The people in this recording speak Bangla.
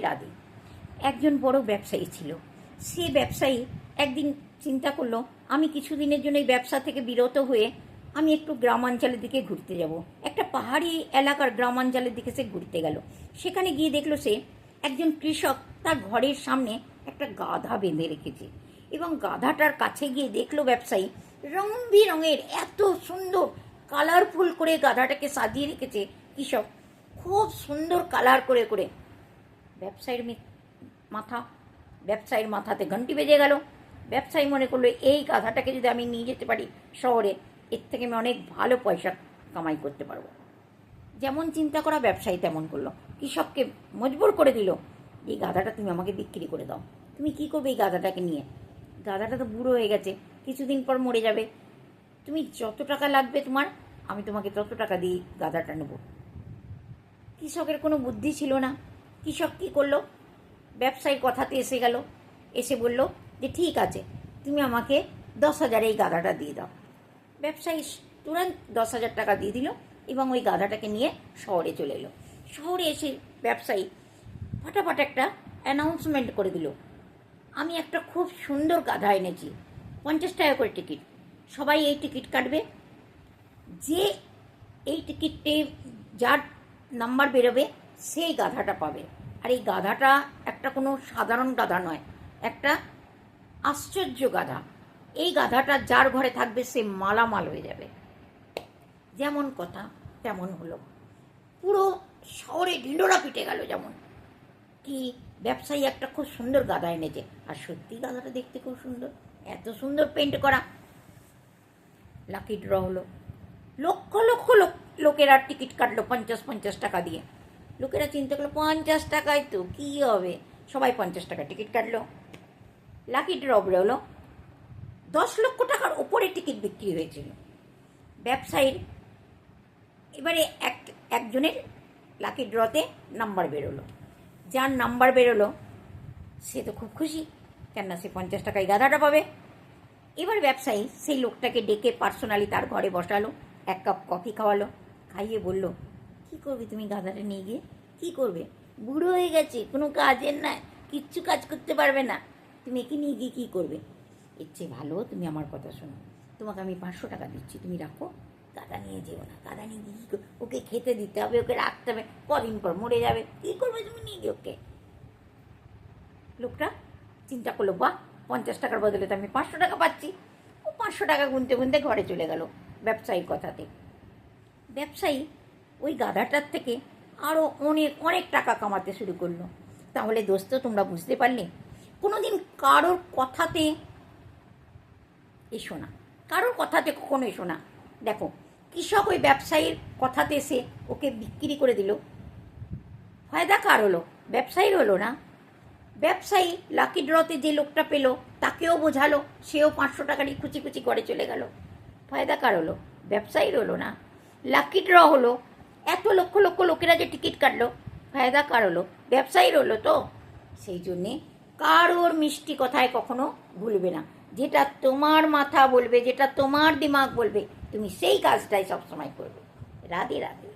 রাধে। একজন বড় ব্যবসায়ী ছিল। সে ব্যবসায়ী একদিন চিন্তা করলো, আমি কিছুদিনের জন্য এই ব্যবসা থেকে বিরত হয়ে আমি একটু গ্রামাঞ্চলের দিকে ঘুরতে যাব। একটা পাহাড়ি এলাকার গ্রামাঞ্চলের দিকে সে ঘুরতে গেল। সেখানে গিয়ে দেখলো সে একজন কৃষক তার ঘরের সামনে একটা গাধা বেঁধে রেখেছে, এবং গাধাটার কাছে গিয়ে দেখলো ব্যবসায়ী রং বেরঙের এত সুন্দর কালারফুল করে গাধাটাকে সাজিয়ে রেখেছে কৃষক, খুব সুন্দর কালার করে করে। ব্যবসায়ীর মাথাতে ঘন্টি বেজে গেল। ব্যবসায়ী মনে করলো, এই গাধাটাকে যদি আমি নিয়ে যেতে পারি শহরে, এর থেকে আমি অনেক ভালো পয়সা কামাই করতে পারবো। যেমন চিন্তা করা ব্যবসায়ী তেমন করলো, কৃষককে মজবুর করে দিল, এই গাধাটা তুমি আমাকে বিক্রি করে দাও। তুমি কি করবে এই গাধাটাকে নিয়ে? গাধাটা তো বুড়ো হয়ে গেছে, কিছুদিন পর মরে যাবে। তুমি যত টাকা লাগবে তোমার, আমি তোমাকে তত টাকা দিয়ে গাধাটা নেব। কৃষকের কোনো বুদ্ধি ছিল না। কৃষক কী করলো, ব্যবসায়ীর কথাতে এসে গেল, এসে বলল যে ঠিক আছে, তুমি আমাকে 10,000 এই গাধাটা দিয়ে দাও। ব্যবসায়ী তুরন্ত 10,000 টাকা দিয়ে দিল এবং ওই গাধাটাকে নিয়ে শহরে চলে এলো। শহরে এসে ব্যবসায়ী ফটাফট একটা অ্যানাউন্সমেন্ট করে দিল, আমি একটা খুব সুন্দর গাধা এনেছি, 50 টাকা করে টিকিট, সবাই এই টিকিট কাটবে, যে এই টিকিটে যার নাম্বার বেরোবে সেই গাধাটা পাবে। আর এই গাধাটা একটা কোনো সাধারণ গাধা নয়, একটা আশ্চর্য গাধা। এই গাধাটা যার ঘরে থাকবে সে মালামাল হয়ে যাবে। যেমন কথা তেমন হলো, পুরো শহরে ঢিঁড়োরা পিটে গেল। যেমন কি ব্যবসায়ী একটা খুব সুন্দর গাধা এনেছে, আর সত্যি গাধাটা দেখতে খুব সুন্দর, এত সুন্দর পেন্ট করা। লাকি ড্র হলো, লক্ষ লক্ষ লোকেরা টিকিট কাটলো 50 টাকা দিয়ে। লোকেরা চিন্তা করলো 50 টাকায় তো কী হবে, সবাই 50 টাকা টিকিট কাটলো। লাকি ড্র হলো 10 লক্ষ টাকার ওপরে টিকিট বিক্রি হয়েছিল। ব্যবসায়ীর এবারে একজনের লাকি ড্রতে নাম্বার বেরোলো, যার নাম্বার বেরোলো সে তো খুব খুশি, কেননা সে 50 টাকায় গাধাটা পাবে। এবার ব্যবসায়ী সেই লোকটাকে ডেকে পার্সোনালি তার ঘরে বসালো, 1 কাপ কফি খাওয়ালো, খাইয়ে বলল, কী করবে তুমি গাধাটা নিয়ে গিয়ে? কী করবে? বুড়ো হয়ে গেছে, কোনো কাজের না, কিচ্ছু কাজ করতে পারবে না, তুমি একে নিয়ে গিয়ে কী করবে? এর চেয়ে ভালো তুমি আমার কথা শোনো, তোমাকে আমি 500 টাকা দিচ্ছি, তুমি রাখো, গাধা নিয়ে যেও না। গাধা নিয়ে গিয়ে ওকে খেতে দিতে হবে, ওকে রাখতে হবে, কদিন পর মরে যাবে, কী করবে তুমি নিয়ে গিয়ে ওকে? লোকটা চিন্তা করলো, বাহ, 50 টাকার বদলে তো আমি 500 টাকা পাচ্ছি। ও 500 টাকা গুনতে গুনতে ঘরে চলে গেল ব্যবসায়ীর কথাতে। ব্যবসায়ী ওই গাধাটার থেকে আরও অনেক অনেক টাকা কামাতে শুরু করলো। তাহলে দোস্ত, তোমরা বুঝতে পারলে, কোনোদিন কারোর কথাতে এসো না, কারোর কথাতে কখনো এসো না। দেখো, কৃষক ওই ব্যবসায়ীর কথাতে এসে ওকে বিক্রি করে দিল, ফায়দা কার হলো? ব্যবসায়ীর হলো না? ব্যবসায়ী লাকি ড্রতে যে লোকটা পেল তাকেও বোঝালো, সেও 500 টাকারই খুচি খুচি করে চলে গেল। ফায়দা কার হলো? ব্যবসায়ীর হলো না? লাকি ড্র হলো, এত লক্ষ লক্ষ লোকেরা যে টিকিট কাটলো, ফায়দা কার হলো? ব্যবসায়ীর হলো তো। সেই জন্যে কারোর মিষ্টি কথায় কখনো ভুলবে না। যেটা তোমার মাথা বলবে, যেটা তোমার দিমাগ বলবে, তুমি সেই কাজটাই সবসময় করবে। রাধে রাধে।